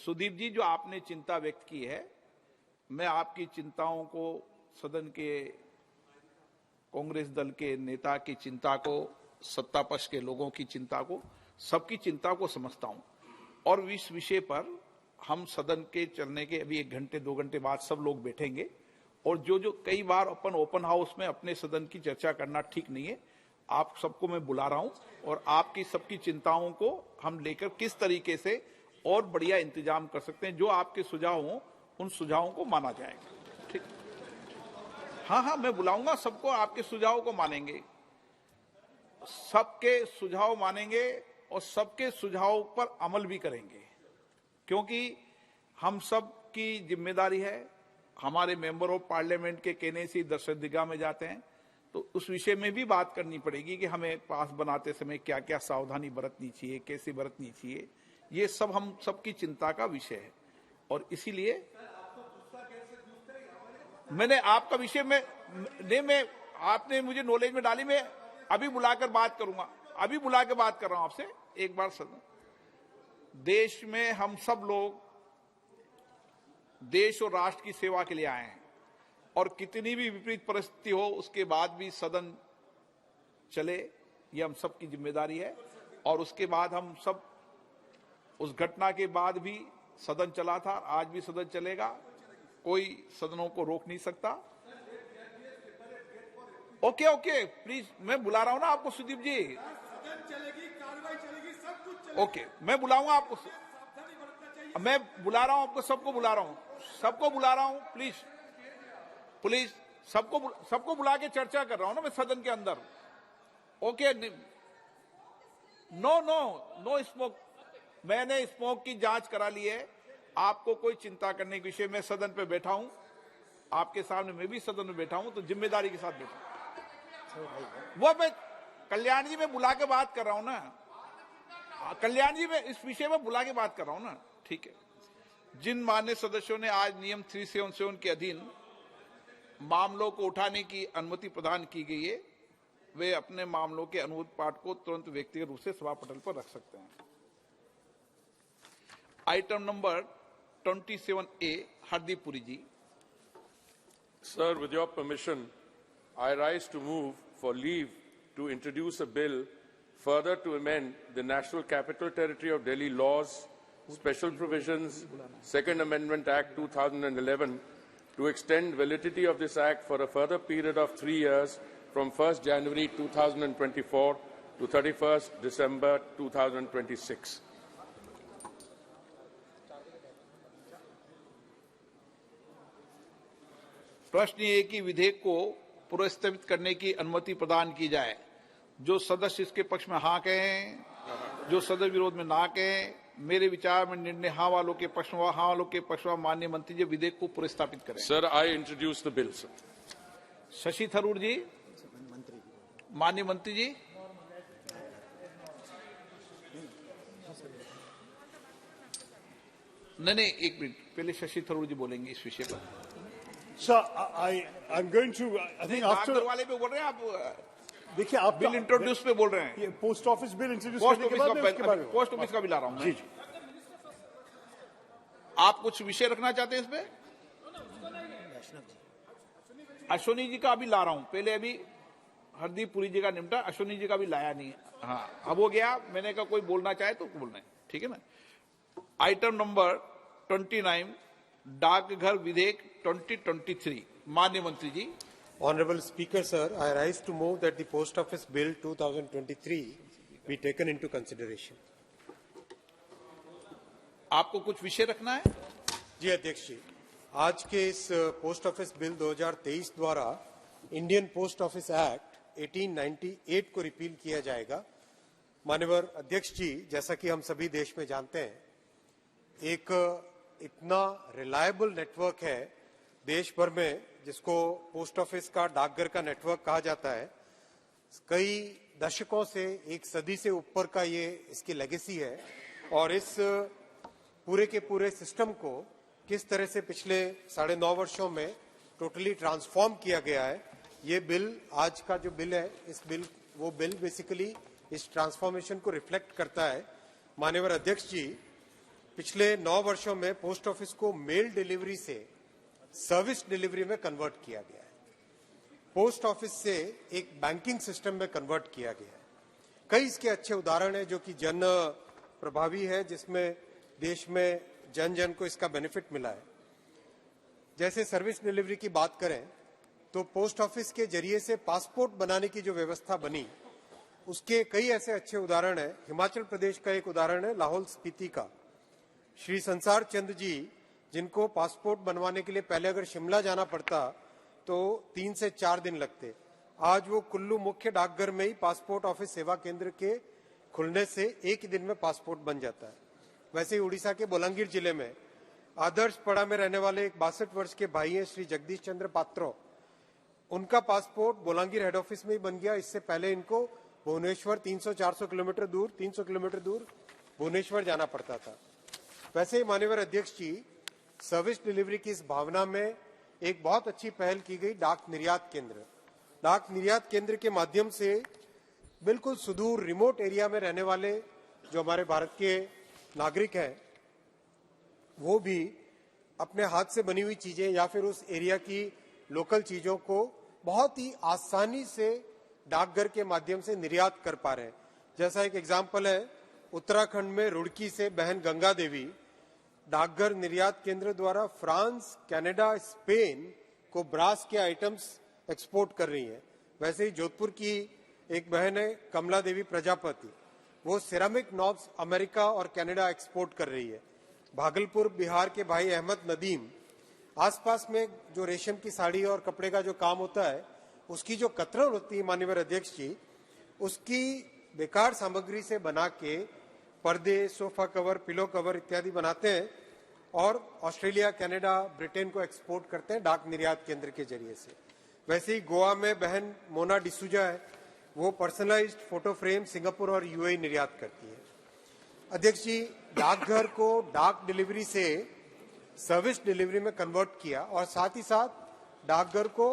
सुदीप जी, जो आपने चिंता व्यक्त की है, मैं आपकी चिंताओं को, सदन के कांग्रेस दल के नेता की चिंता को, सत्ता पक्ष के लोगों की चिंता को, सबकी चिंता को समझता हूं। और इस विषय पर हम सदन के चलने के अभी 1 घंटे 2 घंटे बाद सब लोग बैठेंगे और जो कई बार अपन ओपन हाउस में अपने सदन की चर्चा करना ठीक नहीं है। आप सबको मैं बुला रहा हूं और आपकी सबकी चिंताओं को हम लेकर किस तरीके से और बढ़िया इंतजाम कर सकते हैं, जो आपके सुझाव हों उन सुझावों को माना जाएगा। ठीक, हाँ, मैं बुलाऊंगा सबको, आपके सुझाव को मानेंगे, सबके सुझाव मानेंगे और सबके सुझाव पर अमल भी करेंगे, क्योंकि हम सब की जिम्मेदारी है। हमारे मेंबर ऑफ पार्लियामेंट के कहने से दर्शकदिगा में जाते हैं, तो उस विषय में भी बात करनी पड़ेगी कि हमें पास बनाते समय क्या क्या सावधानी बरतनी चाहिए, कैसे बरतनी चाहिए। ये सब हम सबकी चिंता का विषय है और इसीलिए मैंने आपका विषय में आपने मुझे नॉलेज में डाली, मैं अभी बुलाकर बात करूंगा, अभी बुला के बात कर रहा हूं आपसे एक बार। सदन, देश में हम सब लोग देश और राष्ट्र की सेवा के लिए आए हैं और कितनी भी विपरीत परिस्थिति हो उसके बाद भी सदन चले, ये हम सब की जिम्मेदारी है। और उसके बाद हम सब, उस घटना के बाद भी सदन चला था, आज भी सदन चलेगा, कोई सदनों को रोक नहीं सकता। ओके, प्लीज, मैं बुला रहा हूं ना आपको सुदीप जी। ओके, मैं बुलाऊंगा आपको, मैं बुला रहा हूं आपको, सबको बुला रहा हूं, प्लीज सबको बुला के चर्चा कर रहा हूं ना मैं सदन के अंदर। ओके, नो स्मोक, मैंने स्मोक की जांच करा ली है, आपको कोई चिंता करने के विषय में सदन पे बैठा हूं, आपके सामने मैं भी सदन में बैठा हूं, तो जिम्मेदारी के साथ बैठा हूं। वो मैं कल्याण जी में बुला के बात कर रहा हूं ना, कल्याण जी में इस विषय में बुला के बात कर रहा हूं ना। ठीक है, जिन मान्य सदस्यों ने आज नियम 377 के अधीन मामलों को उठाने की अनुमति प्रदान की गई है, वे अपने मामलों के अनुरोध पाठ को तुरंत व्यक्तिगत रूप से सभा पटल पर रख सकते हैं। Item number 27A, Hardeep Puri ji. Sir, with your permission, I rise to move for leave to introduce a bill further to amend the National Capital Territory of Delhi laws, special provisions, Second Amendment Act 2011, to extend validity of this act for a further period of 3 years from 1st January 2024 to 31st December 2026. प्रश्न ये कि विधेयक को पुनर्स्थगित करने की अनुमति प्रदान की जाए। जो सदस्य इसके पक्ष में हाँ कहें, जो सदस्य विरोध में ना कहें। मेरे विचार में निर्णय हाँ वालों के पक्ष में, हाँ वालों के पक्ष में माननीय मंत्री जी विधेयक को पुनर्स्थापित करें। Sir, I introduce the bill. Shashi Tharoor ji, माननीय मंत्री जी। नहीं, एक मिनट, पहले शशि थरूर जी बोलेंगे इस विषय पर। Sir, I'm going to. I think after. वाले पे बोल रहे हैं आप, देखिए आप बिल इंट्रोड्यूस पे बोल रहे हैं। ये पोस्ट ऑफिस बिल इंट्रोड्यूस करने के बाद उसके बारे में पोस्ट ऑफिस का भी ला रहा हूं। जी। आप कुछ विषय रखना चाहते हैं इसमें? अश्विनी जी का भी ला रहा हूं, पहले अभी हरदीप पुरी जी का निपटा, अश्विनी जी का भी लाया नहीं है। हाँ, अब हो गया। मैंने कहा कोई बोलना चाहे तो बोलना है, ठीक है ना। आइटम नंबर 29, डाकघर विधेयक 2023, माननीय मंत्री जी। Honorable Speaker, sir, I rise to move that the Post Office Bill 2023 be taken into consideration. आपको कुछ विषय रखना है? जी अध्यक्ष जी, आज के इस पोस्ट ऑफिस बिल 2023 द्वारा इंडियन पोस्ट ऑफिस एक्ट 1898 को रिपील किया जाएगा। माननीय अध्यक्ष जी, जैसा कि हम सभी देश में जानते हैं, एक इतना रिलायबल नेटवर्क है देश भर में जिसको पोस्ट ऑफिस का, डाकघर का नेटवर्क कहा जाता है। कई दशकों से, एक सदी से ऊपर का ये इसकी लेगेसी है और इस पूरे के पूरे सिस्टम को किस तरह से पिछले 9.5 वर्षों में टोटली ट्रांसफॉर्म किया गया है। ये बिल, आज का जो बिल है, इस बिल, वो बिल बेसिकली इस ट्रांसफॉर्मेशन को रिफ्लेक्ट करता है। माननीय अध्यक्ष जी, पिछले 9 वर्षों में पोस्ट ऑफिस को मेल डिलीवरी से सर्विस डिलीवरी में कन्वर्ट किया गया है। पोस्ट ऑफिस से एक बैंकिंग सिस्टम में कन्वर्ट किया गया है। कई इसके अच्छे उदाहरण हैं जो कि जन प्रभावी है, जिसमें देश में जन जन को इसका बेनिफिट मिला है। जैसे सर्विस डिलीवरी की बात करें तो पोस्ट ऑफिस के जरिए से पासपोर्ट बनाने की जो व्यवस्था बनी, उसके कई ऐसे अच्छे उदाहरण हैं। हिमाचल प्रदेश का एक उदाहरण है लाहौल स्पीति का। श्री संसार चंद जी, जिनको पासपोर्ट बनवाने के लिए पहले अगर शिमला जाना पड़ता तो 3 से 4 दिन लगते, आज वो कुल्लू मुख्य डाकघर में ही पासपोर्ट ऑफिस सेवा केंद्र के खुलने से एक ही दिन में पासपोर्ट बन जाता है। वैसे ही उड़ीसा के बोलांगीर जिले में आदर्श पड़ा में रहने वाले एक 62 वर्ष के भाई हैं श्री जगदीश चंद्र पात्रो। उनका पासपोर्ट बोलांगीर हेड ऑफिस में ही बन गया। इससे पहले इनको भुवनेश्वर 300-400 किलोमीटर दूर 300 किलोमीटर दूर भुवनेश्वर जाना पड़ता था। वैसे ही माननीय अध्यक्ष जी, सर्विस डिलीवरी की इस भावना में एक बहुत अच्छी पहल की गई डाक निर्यात केंद्र। डाक निर्यात केंद्र के माध्यम से बिल्कुल सुदूर रिमोट एरिया में रहने वाले जो हमारे भारत के नागरिक हैं, वो भी अपने हाथ से बनी हुई चीजें या फिर उस एरिया की लोकल चीजों को बहुत ही आसानी से डाकघर के माध्यम से निर्यात कर पा रहे हैं। जैसा एक एग्जाम्पल है, उत्तराखंड में रुड़की से बहन गंगा देवी डाकघर निर्यात केंद्र द्वारा फ्रांस, कनाडा, स्पेन को ब्रास के आइटम्स एक्सपोर्ट कर रही हैं। वैसे ही जोधपुर की एक बहन है कमला देवी प्रजापति, वो सिरामिक नॉब्स अमेरिका और कनाडा एक्सपोर्ट कर रही है। भागलपुर बिहार के भाई अहमद नदीम आसपास में जो रेशम की साड़ी और कपड़े का जो काम होता है, उसकी जो कतरन होती है माननीय अध्यक्ष जी, उसकी बेकार सामग्री से बना के पर्दे, सोफा कवर, पिलो कवर इत्यादि बनाते हैं और ऑस्ट्रेलिया, कनाडा, ब्रिटेन को एक्सपोर्ट करते हैं डाक निर्यात केंद्र के जरिए से। वैसे ही गोवा में बहन मोना डिसूजा है, वो पर्सनलाइज्ड फोटो फ्रेम सिंगापुर और यूएई निर्यात करती है। अध्यक्ष जी, डाकघर को डाक डिलीवरी से सर्विस डिलीवरी में कन्वर्ट किया और साथ ही साथ डाकघर को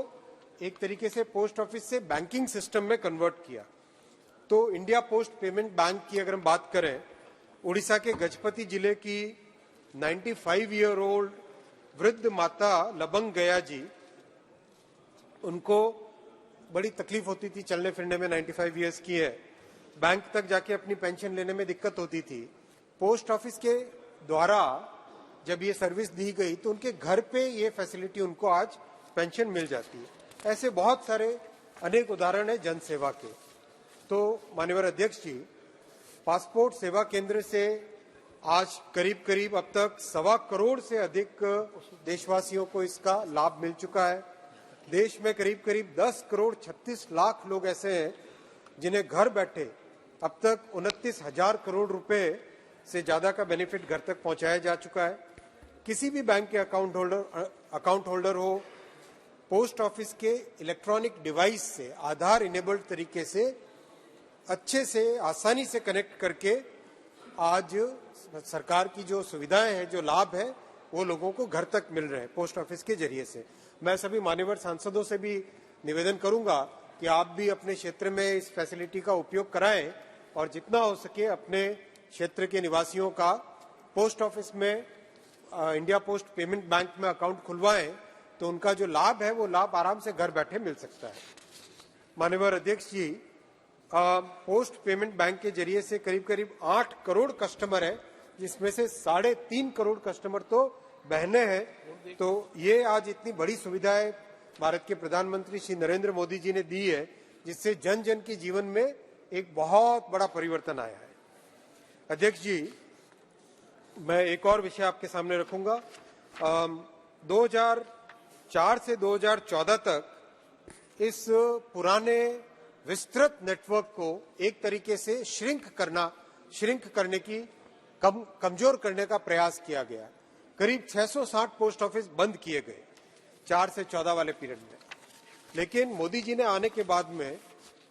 एक तरीके से पोस्ट ऑफिस से बैंकिंग सिस्टम में कन्वर्ट किया। तो इंडिया पोस्ट पेमेंट बैंक की अगर हम बात करें, उड़ीसा के गजपति जिले की 95 ईयर ओल्ड वृद्ध माता लबंग गया जी, उनको बड़ी तकलीफ होती थी चलने फिरने में, 95 ईयर्स की है, बैंक तक जाके अपनी पेंशन लेने में दिक्कत होती थी। पोस्ट ऑफिस के द्वारा जब ये सर्विस दी गई तो उनके घर पे ये फैसिलिटी उनको आज पेंशन मिल जाती है। ऐसे बहुत सारे अनेक उदाहरण है जन सेवा के। तो माननीय अध्यक्ष जी, पासपोर्ट सेवा केंद्र से आज करीब करीब अब तक 1.25 करोड़ से अधिक देशवासियों को इसका लाभ मिल चुका है। देश में करीब करीब 10 करोड़ 36 लाख लोग ऐसे हैं जिन्हें घर बैठे अब तक 29,000 करोड़ रुपए से ज्यादा का बेनिफिट घर तक पहुंचाया जा चुका है। किसी भी बैंक के अकाउंट होल्डर हो, पोस्ट ऑफिस के इलेक्ट्रॉनिक डिवाइस से आधार इनेबल्ड तरीके से अच्छे से आसानी से कनेक्ट करके आज सरकार की जो सुविधाएं हैं, जो लाभ है, वो लोगों को घर तक मिल रहे हैं पोस्ट ऑफिस के जरिए से। मैं सभी मान्यवर सांसदों से भी निवेदन करूंगा कि आप भी अपने क्षेत्र में इस फैसिलिटी का उपयोग कराएं और जितना हो सके अपने क्षेत्र के निवासियों का पोस्ट ऑफिस में इंडिया पोस्ट पेमेंट बैंक में अकाउंट खुलवाएं, तो उनका जो लाभ है वो लाभ आराम से घर बैठे मिल सकता है। माननीय अध्यक्ष जी, पोस्ट पेमेंट बैंक के जरिए से करीब करीब 8 करोड़ कस्टमर है, जिसमें से 3.5 करोड़ कस्टमर तो बहनें हैं। तो ये आज इतनी बड़ी सुविधाएं भारत के प्रधानमंत्री श्री नरेंद्र मोदी जी ने दी है, जिससे जन जन के जीवन में एक बहुत बड़ा परिवर्तन आया है। अध्यक्ष जी, मैं एक और विषय आपके सामने रखूंगा। 2004 से 2014 तक इस पुराने विस्तृत नेटवर्क को एक तरीके से श्रिंक करने की कमजोर करने का प्रयास किया गया। करीब 660 पोस्ट ऑफिस बंद किए गए 4 से 14 वाले पीरियड में। लेकिन मोदी जी ने आने के बाद में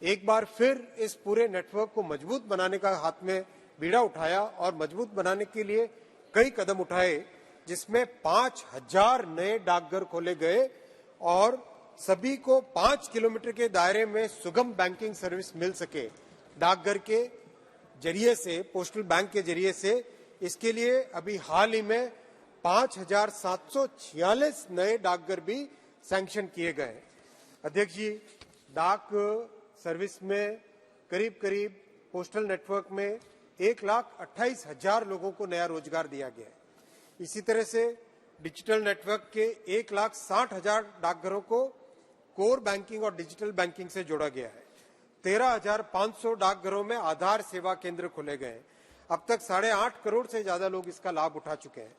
एक बार फिर इस पूरे नेटवर्क को मजबूत बनाने का हाथ में बीड़ा उठाया और मजबूत बनाने के लिए कई कदम उठाए, जिसमें 5000 नए डाकघर खोले गए और सभी को 5 किलोमीटर के दायरे में सुगम बैंकिंग सर्विस मिल सके। डाकघर के जरिए से, पोस्टल बैंक के जरिए से इसके लिए अभी हाल ही में 5,746 नए डाकघर भी सैंक्शन किए गए। अध्यक्ष जी, डाक सर्विस में करीब पोस्टल नेटवर्क में 1,28,000 लोगों को नया रोजगार दिया गया है। इसी तरह से डिजिटल नेटवर्क के 1,60,000 डाकघरों को कोर बैंकिंग और डिजिटल बैंकिंग से जोड़ा गया है। 13,500 डाकघरों में आधार सेवा केंद्र खोले गए। अब तक 8.5 करोड़ से ज्यादा लोग इसका लाभ उठा चुके हैं।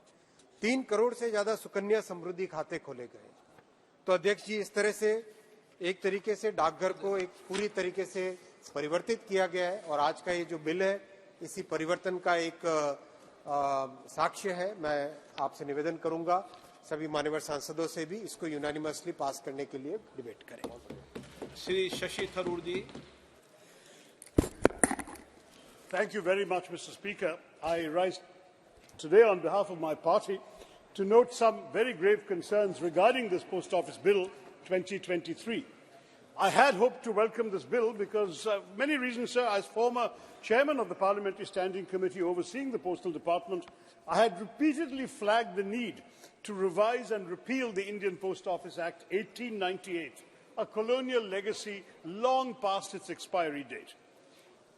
3 करोड़ से ज्यादा सुकन्या समृद्धि खाते खोले गए। तो अध्यक्ष जी, इस तरह से एक तरीके से डाकघर को एक पूरी तरीके से परिवर्तित किया गया है और आज का ये जो बिल है इसी परिवर्तन का एक साक्ष्य है। मैं आपसे निवेदन करूंगा सभी मान्यवर सांसदों से भी इसको यूनानिमसली पास करने के लिए डिबेट करें। श्री शशि थरूर जी। Thank you very much, Mr. Speaker. I rise today on behalf of my party to note some very grave concerns regarding this Post Office Bill 2023. I had hoped to welcome this bill because many reasons, sir. As former chairman of the Parliamentary Standing Committee overseeing the Postal Department, I had repeatedly flagged the need to revise and repeal the Indian Post Office Act 1898, a colonial legacy long past its expiry date.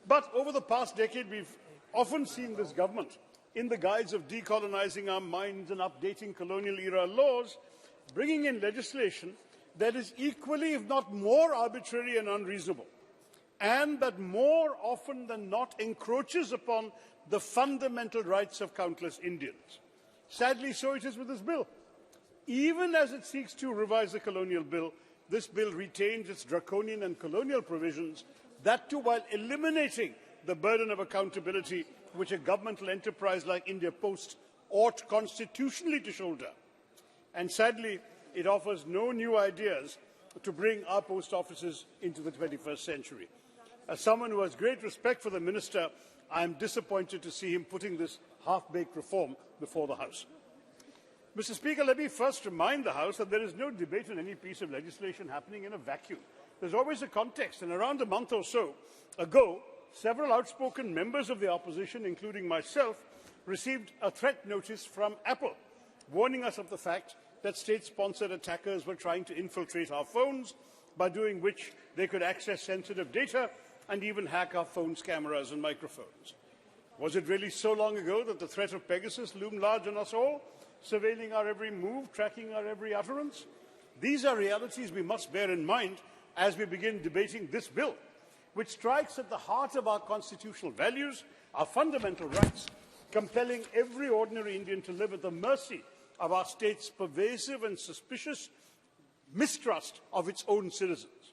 But over the past decade, we've often seen this government, in the guise of decolonizing our minds and updating colonial-era laws, bringing in legislation that is equally, if not more, arbitrary and unreasonable, and that more often than not encroaches upon the fundamental rights of countless Indians. Sadly, so it is with this bill. Even as it seeks to revise the colonial bill, this bill retains its draconian and colonial provisions, that too while eliminating the burden of accountability which a governmental enterprise like India Post ought constitutionally to shoulder. And sadly, it offers no new ideas to bring our post offices into the 21st century. As someone who has great respect for the Minister, I am disappointed to see him putting this half-baked reform before the House. Mr. Speaker, let me first remind the House that there is no debate on any piece of legislation happening in a vacuum. There's always a context, and around a month or so ago, several outspoken members of the opposition, including myself, received a threat notice from Apple, warning us of the fact that state-sponsored attackers were trying to infiltrate our phones, by doing which they could access sensitive data and even hack our phones' cameras and microphones. Was it really so long ago that the threat of Pegasus loomed large on us all, surveilling our every move, tracking our every utterance? These are realities we must bear in mind as we begin debating this bill, which strikes at the heart of our constitutional values, our fundamental rights, compelling every ordinary Indian to live at the mercy of our state's pervasive and suspicious mistrust of its own citizens.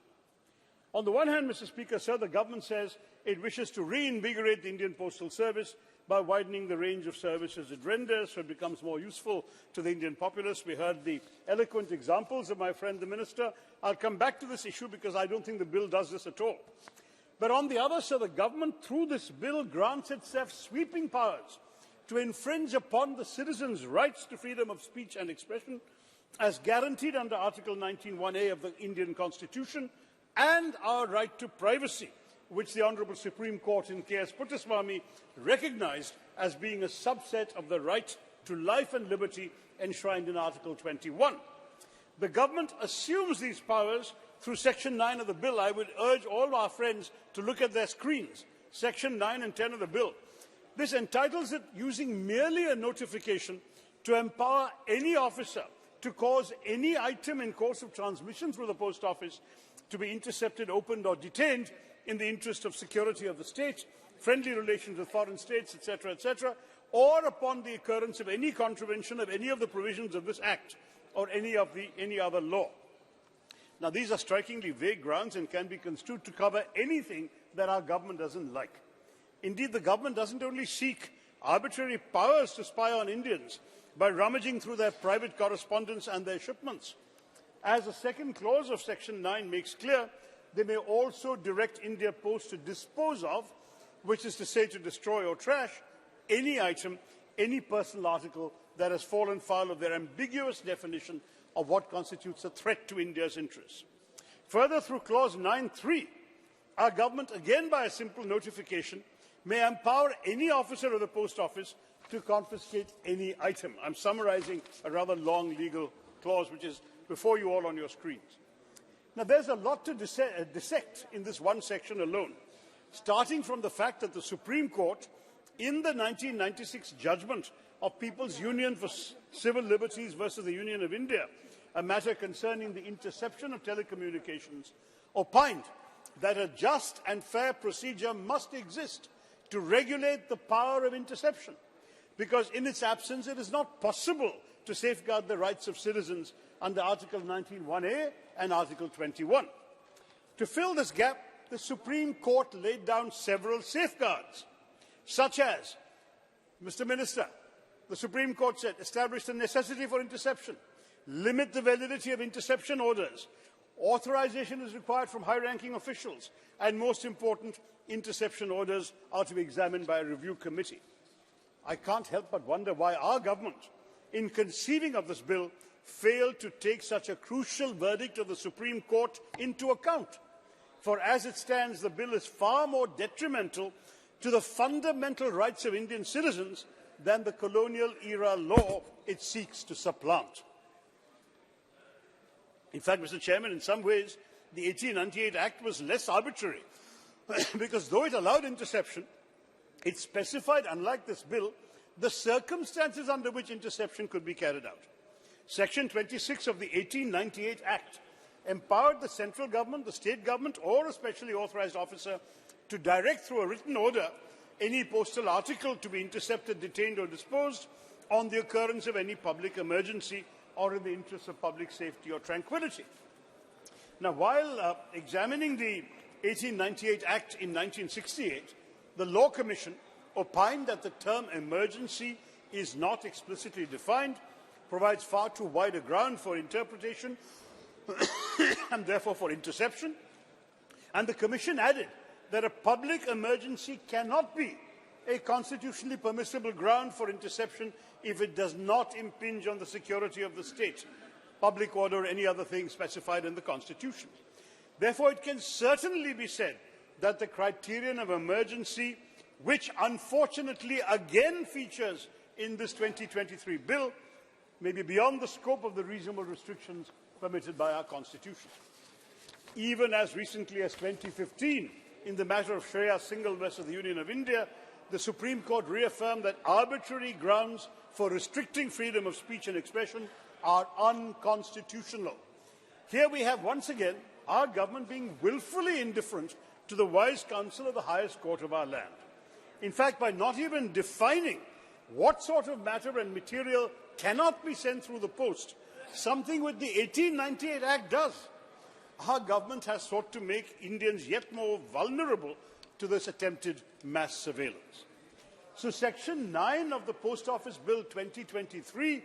On the one hand, Mr. Speaker, sir, the government says it wishes to reinvigorate the Indian Postal Service by widening the range of services it renders so it becomes more useful to the Indian populace. We heard the eloquent examples of my friend the Minister. I'll come back to this issue because I don't think the bill does this at all. But on the other, sir, the government, through this bill, grants itself sweeping powers to infringe upon the citizens' rights to freedom of speech and expression, as guaranteed under Article 19(1)(a) of the Indian Constitution, and our right to privacy, which the Honourable Supreme Court in K.S. Puttaswamy recognised as being a subset of the right to life and liberty enshrined in Article 21. The government assumes these powers through Section 9 of the bill. I would urge all our friends to look at their screens, Section 9 and 10 of the bill. This entitles it, using merely a notification, to empower any officer to cause any item in course of transmission through the post office to be intercepted, opened or detained in the interest of security of the state, friendly relations with foreign states, etc., or upon the occurrence of any contravention of any of the provisions of this Act or any other law. Now, these are strikingly vague grounds and can be construed to cover anything that our government doesn't like. Indeed, the government doesn't only seek arbitrary powers to spy on Indians by rummaging through their private correspondence and their shipments. As the second clause of Section 9 makes clear, they may also direct India Post to dispose of, which is to say to destroy or trash, any item, any personal article that has fallen foul of their ambiguous definition of what constitutes a threat to India's interests. Further, through Clause 9(3), our government, again by a simple notification, may empower any officer of the Post Office to confiscate any item. I'm summarizing a rather long legal clause which is before you all on your screens. Now, there's a lot to dissect in this one section alone, starting from the fact that the Supreme Court, in the 1996 judgment of People's Union for Civil Liberties versus the Union of India, a matter concerning the interception of telecommunications, opined that a just and fair procedure must exist to regulate the power of interception, because in its absence it is not possible to safeguard the rights of citizens under Article 19(1)(a) and Article 21. To fill this gap, the Supreme Court laid down several safeguards, such as, Mr. Minister, the Supreme Court said, establish the necessity for interception, limit the validity of interception orders, authorization is required from high-ranking officials, and most important, interception orders are to be examined by a review committee. I can't help but wonder why our government, in conceiving of this bill, failed to take such a crucial verdict of the Supreme Court into account. For as it stands, the bill is far more detrimental to the fundamental rights of Indian citizens than the colonial-era law it seeks to supplant. In fact, Mr. Chairman, in some ways, the 1898 Act was less arbitrary because though it allowed interception, it specified, unlike this bill, the circumstances under which interception could be carried out. Section 26 of the 1898 Act empowered the central government, the state government, or a specially authorized officer to direct through a written order any postal article to be intercepted, detained, or disposed on the occurrence of any public emergency or in the interests of public safety or tranquility. Now, while examining the 1898 Act in 1968, the Law Commission opined that the term emergency is not explicitly defined, provides far too wide a ground for interpretation and therefore for interception, and the Commission added that a public emergency cannot be a constitutionally permissible ground for interception if it does not impinge on the security of the state, public order, or any other thing specified in the Constitution. Therefore, it can certainly be said that the criterion of emergency, which unfortunately again features in this 2023 bill, may be beyond the scope of the reasonable restrictions permitted by our Constitution. Even as recently as 2015, in the matter of Shreya Singhal versus the Union of India, the Supreme Court reaffirmed that arbitrary grounds for restricting freedom of speech and expression are unconstitutional. Here we have once again our government being willfully indifferent to the wise counsel of the highest court of our land. In fact, by not even defining what sort of matter and material cannot be sent through the post, something which the 1898 Act does, our government has sought to make Indians yet more vulnerable to this attempted mass surveillance. So Section 9 of the Post Office Bill 2023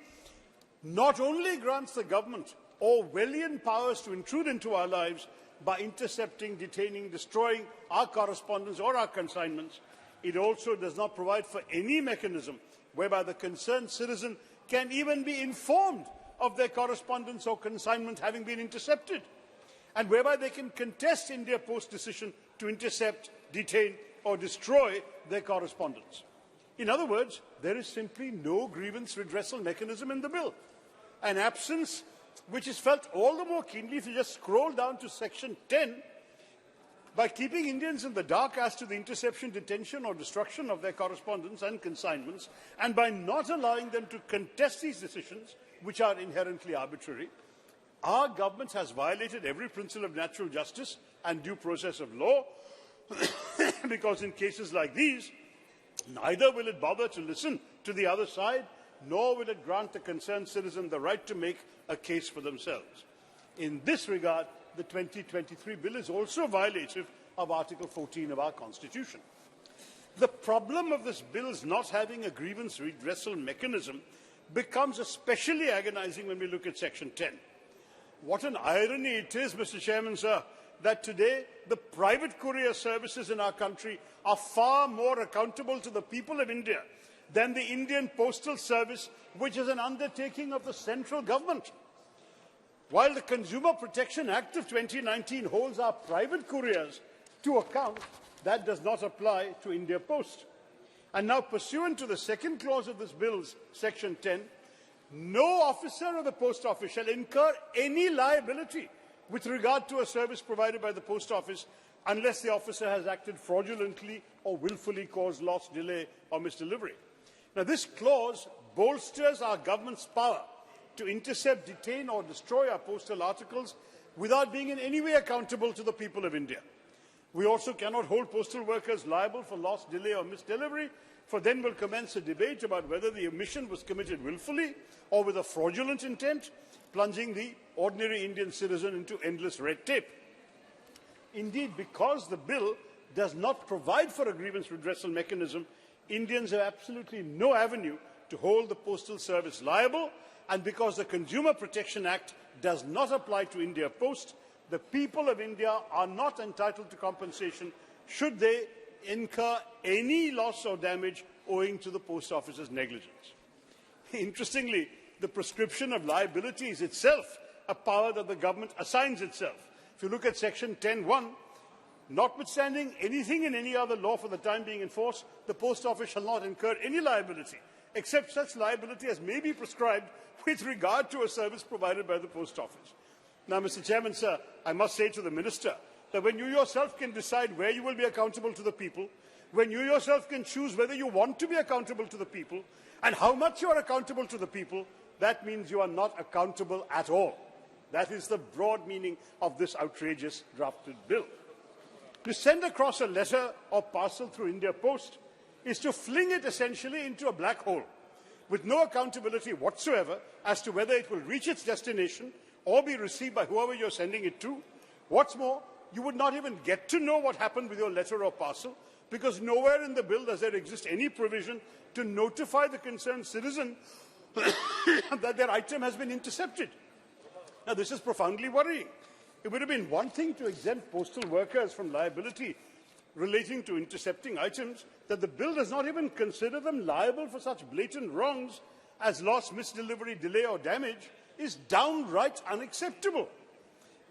not only grants the government Orwellian powers to intrude into our lives by intercepting, detaining, destroying our correspondence or our consignments, it also does not provide for any mechanism whereby the concerned citizen can even be informed of their correspondence or consignment having been intercepted, and whereby they can contest India Post's decision to intercept, detain, or destroy their correspondence. In other words, there is simply no grievance redressal mechanism in the bill, an absence which is felt all the more keenly if you just scroll down to Section 10. By keeping Indians in the dark as to the interception, detention, or destruction of their correspondence and consignments, and by not allowing them to contest these decisions, which are inherently arbitrary, our government has violated every principle of natural justice and due process of law, because in cases like these, neither will it bother to listen to the other side, nor will it grant the concerned citizen the right to make a case for themselves. In this regard, the 2023 bill is also violative of Article 14 of our Constitution. The problem of this bill's not having a grievance redressal mechanism becomes especially agonizing when we look at Section 10. What an irony it is, Mr. Chairman, sir, that today the private courier services in our country are far more accountable to the people of India than the Indian Postal Service, which is an undertaking of the central government. While the Consumer Protection Act of 2019 holds our private couriers to account, that does not apply to India Post. And now, pursuant to the second clause of this bill's section 10, no officer of the post office shall incur any liability with regard to a service provided by the post office unless the officer has acted fraudulently or willfully caused loss, delay or misdelivery. Now, this clause bolsters our government's power to intercept, detain or destroy our postal articles without being in any way accountable to the people of India. We also cannot hold postal workers liable for loss, delay or misdelivery, for then will commence a debate about whether the omission was committed willfully or with a fraudulent intent, plunging the ordinary Indian citizen into endless red tape. Indeed, because the bill does not provide for a grievance redressal mechanism, Indians have absolutely no avenue to hold the Postal Service liable, and because the Consumer Protection Act does not apply to India Post, the people of India are not entitled to compensation should they incur any loss or damage owing to the post office's negligence. Interestingly, the prescription of liability is itself a power that the government assigns itself. If you look at section 10(1), notwithstanding anything in any other law for the time being enforced, the post office shall not incur any liability, except such liability as may be prescribed with regard to a service provided by the post office. Now, Mr. Chairman, sir, I must say to the Minister that when you yourself can decide where you will be accountable to the people, when you yourself can choose whether you want to be accountable to the people and how much you are accountable to the people, that means you are not accountable at all. That is the broad meaning of this outrageous drafted bill. To send across a letter or parcel through India Post is to fling it essentially into a black hole, with no accountability whatsoever as to whether it will reach its destination or be received by whoever you're sending it to. What's more, you would not even get to know what happened with your letter or parcel, because nowhere in the bill does there exist any provision to notify the concerned citizen that their item has been intercepted. Now, this is profoundly worrying. It would have been one thing to exempt postal workers from liability relating to intercepting items, that the bill does not even consider them liable for such blatant wrongs as loss, misdelivery, delay or damage is downright unacceptable,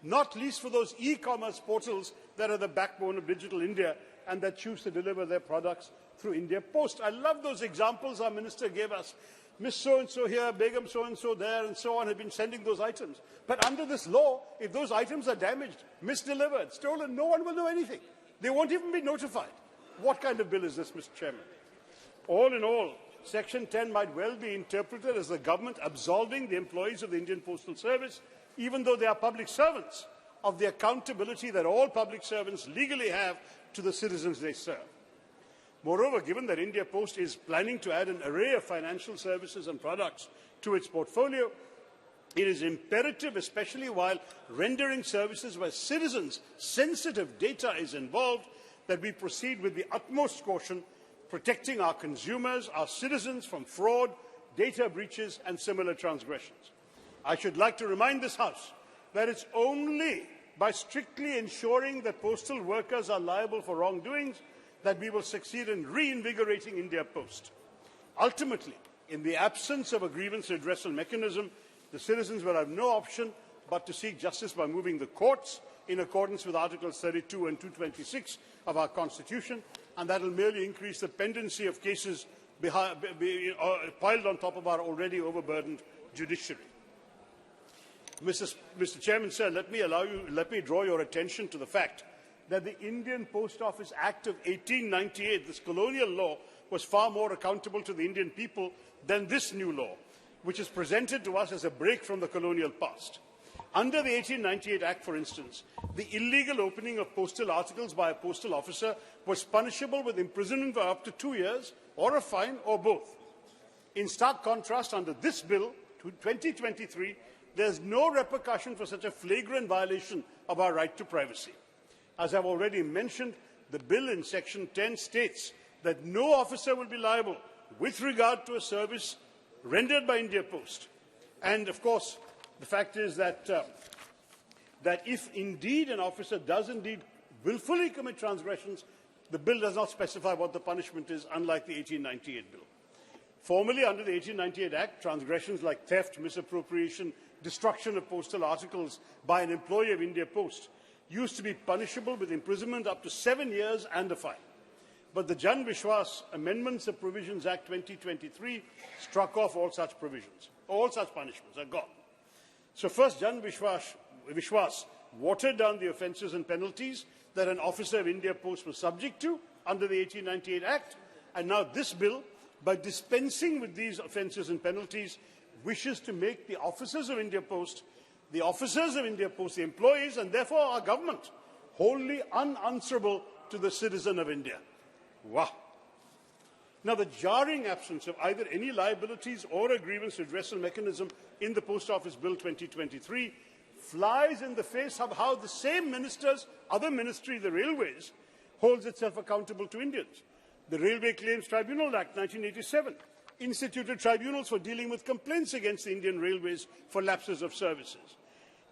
not least for those e-commerce portals that are the backbone of digital India and that choose to deliver their products through India Post. I love those examples our minister gave us. Miss so-and-so here, Begum so-and-so there, and so on, have been sending those items. But under this law, if those items are damaged, misdelivered, stolen, no one will know anything. They won't even be notified. What kind of bill is this, Mr. Chairman? All in all, Section 10 might well be interpreted as the government absolving the employees of the Indian Postal Service, even though they are public servants, of the accountability that all public servants legally have to the citizens they serve. Moreover, given that India Post is planning to add an array of financial services and products to its portfolio, it is imperative, especially while rendering services where citizens' sensitive data is involved, that we proceed with the utmost caution, protecting our consumers, our citizens from fraud, data breaches and similar transgressions. I should like to remind this House that it's only by strictly ensuring that postal workers are liable for wrongdoings that we will succeed in reinvigorating India Post. Ultimately, in the absence of a grievance redressal mechanism, the citizens will have no option but to seek justice by moving the courts in accordance with Articles 32 and 226 of our Constitution, and that will merely increase the pendency of cases piled on top of our already overburdened judiciary. Mr. Chairman, sir, let me draw your attention to the fact that the Indian Post Office Act of 1898, this colonial law, was far more accountable to the Indian people than this new law, which is presented to us as a break from the colonial past. Under the 1898 Act, for instance, the illegal opening of postal articles by a postal officer was punishable with imprisonment for up to 2 years, or a fine, or both. In stark contrast, under this bill, 2023, there is no repercussion for such a flagrant violation of our right to privacy. As I have already mentioned, the bill in Section 10 states that no officer will be liable with regard to a service rendered by India Post. And, of course, the fact is that if indeed an officer does indeed willfully commit transgressions, the bill does not specify what the punishment is, unlike the 1898 bill. Formerly, under the 1898 Act, transgressions like theft, misappropriation, destruction of postal articles by an employee of India Post used to be punishable with imprisonment up to 7 years and a fine. but the Jan Vishwas Amendments of Provisions Act 2023 struck off all such provisions. All such punishments are gone. So first, Jan Vishwas watered down the offences and penalties that an officer of India Post was subject to under the 1898 Act, and now this bill, by dispensing with these offences and penalties, wishes to make the officers of India Post, the employees, and therefore our government, wholly unanswerable to the citizen of India. Wow. Now, the jarring absence of either any liabilities or a grievance redressal mechanism in the Post Office Bill 2023 flies in the face of how the same ministers, other ministry, the Railways, holds itself accountable to Indians. The Railway Claims Tribunal Act 1987 instituted tribunals for dealing with complaints against the Indian Railways for lapses of services.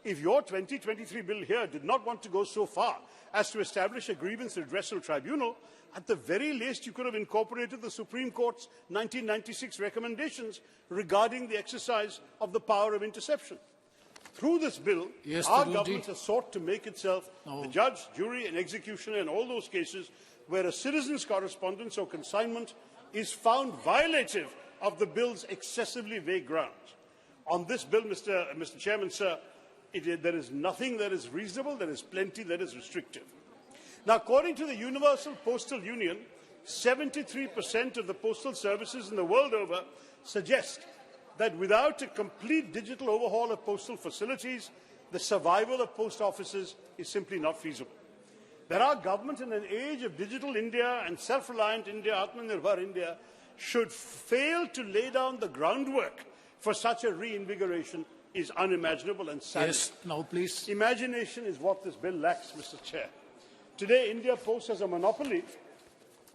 If your 2023 bill here did not want to go so far as to establish a grievance redressal tribunal, at the very least you could have incorporated the Supreme Court's 1996 recommendations regarding the exercise of the power of interception. Through this bill, our government has sought to make itself the judge, jury and executioner in all those cases where a citizen's correspondence or consignment is found violative of the bill's excessively vague grounds. On this bill, Mr. Chairman, sir, there is nothing that is reasonable, there is plenty that is restrictive. Now, according to the Universal Postal Union, 73% of the postal services in the world over suggest that without a complete digital overhaul of postal facilities, the survival of post offices is simply not feasible. That our government, in an age of digital India and self-reliant India, Atmanirbhar India, should fail to lay down the groundwork for such a reinvigoration is unimaginable and sad. Yes, now please. Imagination is what this bill lacks, Mr. Chair. Today, India Post has a monopoly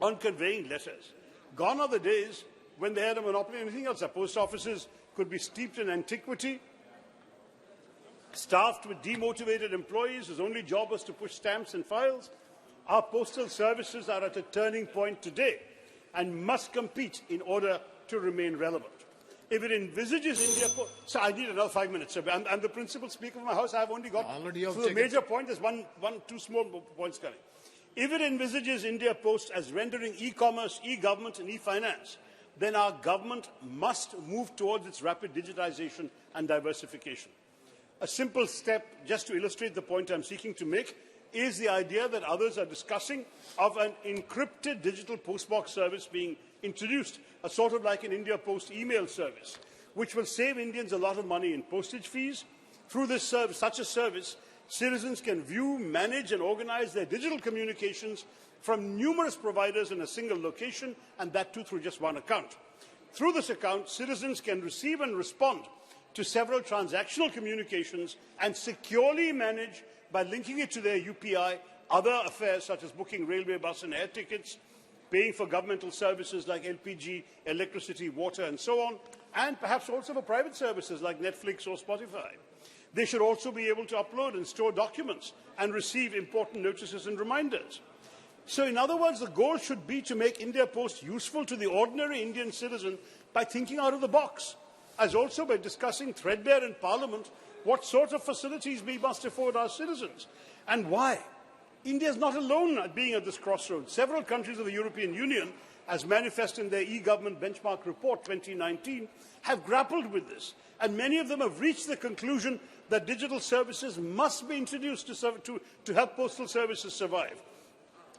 on conveying letters. Gone are the days when they had a monopoly on anything else. Our post offices could be steeped in antiquity, staffed with demotivated employees whose only job was to push stamps and files. Our postal services are at a turning point today and must compete in order to remain relevant. If it envisages India Post... So I need another 5 minutes, sir. I'm the principal speaker of my house. I've only got... So the major point is two small points coming. If it envisages India Post as rendering e-commerce, e-government and e-finance, then our government must move towards its rapid digitization and diversification. A simple step, just to illustrate the point I'm seeking to make, is the idea that others are discussing of an encrypted digital postbox service being introduced, a sort of like an India Post email service, which will save Indians a lot of money in postage fees. Through this service, such a service, citizens can view, manage and organize their digital communications from numerous providers in a single location, and that too through just one account. Through this account, citizens can receive and respond to several transactional communications and securely manage, by linking it to their UPI, other affairs such as booking railway, bus and air tickets, paying for governmental services like LPG, electricity, water and so on, and perhaps also for private services like Netflix or Spotify. They should also be able to upload and store documents and receive important notices and reminders. So in other words, the goal should be to make India Post useful to the ordinary Indian citizen by thinking out of the box, as also by discussing threadbare in Parliament what sort of facilities we must afford our citizens and why. India is not alone at being at this crossroads. Several countries of the European Union, as manifest in their e-government benchmark report 2019, have grappled with this, and many of them have reached the conclusion that digital services must be introduced to help postal services survive,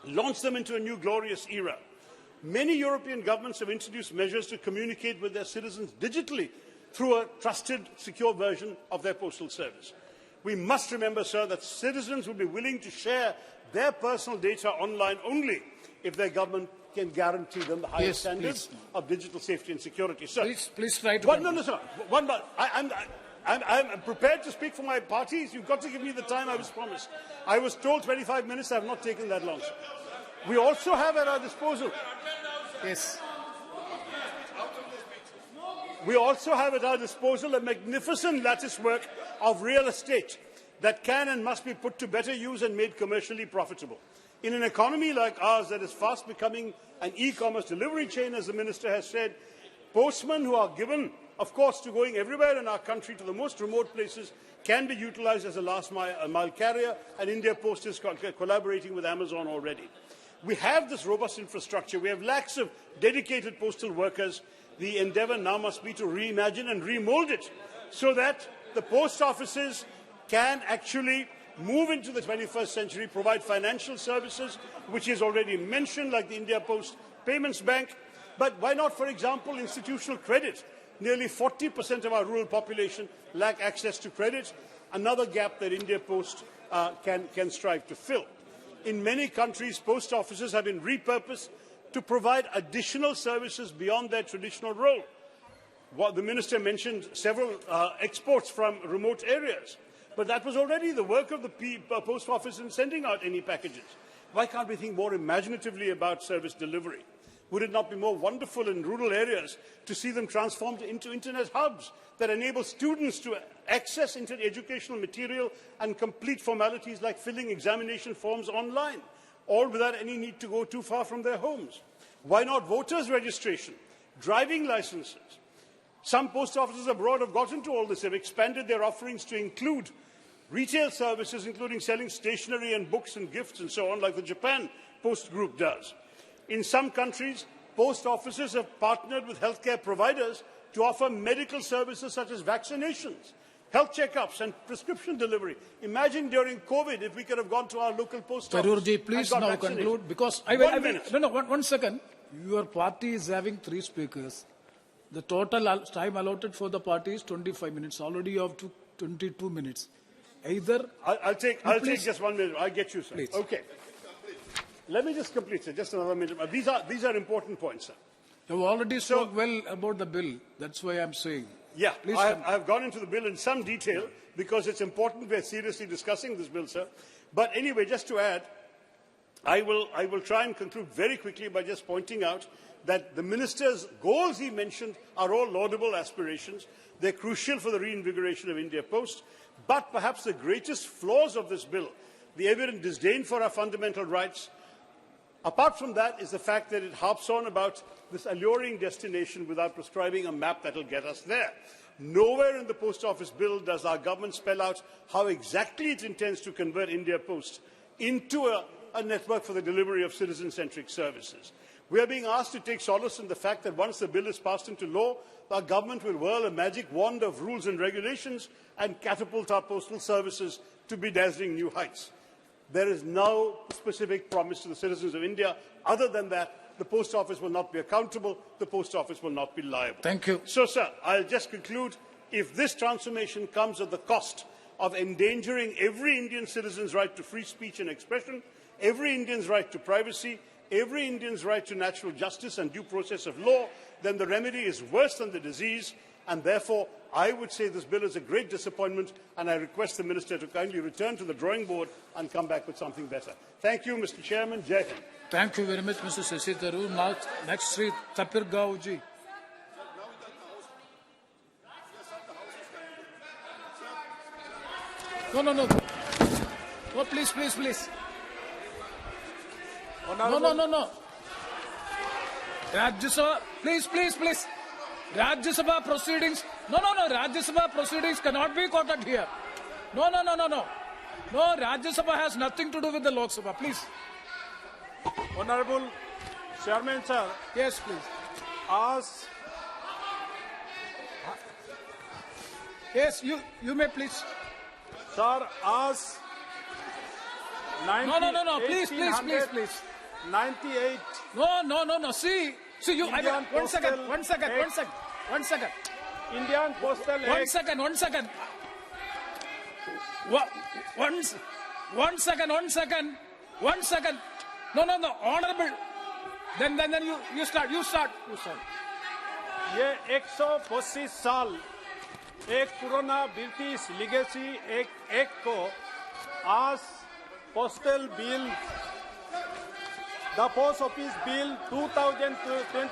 launch them into a new glorious era. Many European governments have introduced measures to communicate with their citizens digitally through a trusted, secure version of their postal service. We must remember, sir, that citizens will be willing to share their personal data online only if their government can guarantee them the highest standards of digital safety and security. Sir, please try to... No, sir. I'm prepared to speak for my party. You've got to give me the time I was promised. I was told 25 minutes. I have not taken that long, sir. We also have at our disposal... Yes. We also have at our disposal a magnificent lattice work of real estate that can and must be put to better use and made commercially profitable. In an economy like ours that is fast becoming an e-commerce delivery chain, as the Minister has said, postmen who are given, of course, to going everywhere in our country to the most remote places can be utilised as a last mile carrier, and India Post is collaborating with Amazon already. We have this robust infrastructure. We have lakhs of dedicated postal workers. The endeavour now must be to reimagine and remold it so that the post offices can actually move into the 21st century, provide financial services, which is already mentioned, like the India Post Payments Bank. But why not, for example, institutional credit? Nearly 40% of our rural population lack access to credit, another gap that India Post can strive to fill. In many countries, post offices have been repurposed to provide additional services beyond their traditional role. The Minister mentioned several exports from remote areas, but that was already the work of the post office in sending out any packages. Why can't we think more imaginatively about service delivery? Would it not be more wonderful in rural areas to see them transformed into internet hubs that enable students to access educational material and complete formalities like filling examination forms online, all without any need to go too far from their homes? Why not voters' registration, driving licenses? Some post offices abroad have got into all this, have expanded their offerings to include retail services, including selling stationery and books and gifts and so on, like the Japan Post Group does. In some countries, post offices have partnered with healthcare providers to offer medical services such as vaccinations, health checkups and prescription delivery. Imagine during COVID if we could have gone to our local post office. Tarurji, please now vaccinated. Conclude, because one second. Your party is having 3 speakers. The total time allotted for the party is 25 minutes. Already you have 22 minutes. Either I'll take just 1 minute. I get you, sir. Please. Okay. Let me just complete, sir. Just another minute. These are important points, sir. You have already spoke well about the bill. That's why I'm saying. Yeah, I've gone into the bill in some detail because it's important we're seriously discussing this bill, sir. But anyway, just to add, I will try and conclude very quickly by just pointing out that the Minister's goals he mentioned are all laudable aspirations. They're crucial for the reinvigoration of India Post. But perhaps the greatest flaws of this bill, the evident disdain for our fundamental rights, apart from that, is the fact that it harps on about this alluring destination without prescribing a map that will get us there. Nowhere in the Post Office Bill does our government spell out how exactly it intends to convert India Post into a network for the delivery of citizen-centric services. We are being asked to take solace in the fact that once the bill is passed into law, our government will whirl a magic wand of rules and regulations and catapult our postal services to be dazzling new heights. There is no specific promise to the citizens of India. Other than that, the post office will not be accountable, the post office will not be liable. Thank you. So, sir, I'll just conclude. If this transformation comes at the cost of endangering every Indian citizen's right to free speech and expression, every Indian's right to privacy, every Indian's right to natural justice and due process of law, then the remedy is worse than the disease, and therefore I would say this bill is a great disappointment, and I request the Minister to kindly return to the drawing board and come back with something better. Thank you, Mr. Chairman. Jai Hind. Thank you very much, Mr. Shashi Tharoor. Now, next, Sri Tapir Gaoji. No, please. No. Rajya Sabha, please. Rajya Sabha proceedings. No. Rajya Sabha proceedings cannot be quoted here. No. No, Rajya Sabha has nothing to do with the Lok Sabha, please. Honorable Chairman, sir. Yes, please. Yes, you may please. Sir, as No, please. 98. No. See, you. One second. Indian Postal Act. One second. One second. No, honorable. Then you start. ये 125 साल एक पुराना British legacy एक को आज postal bill the post office bill 2020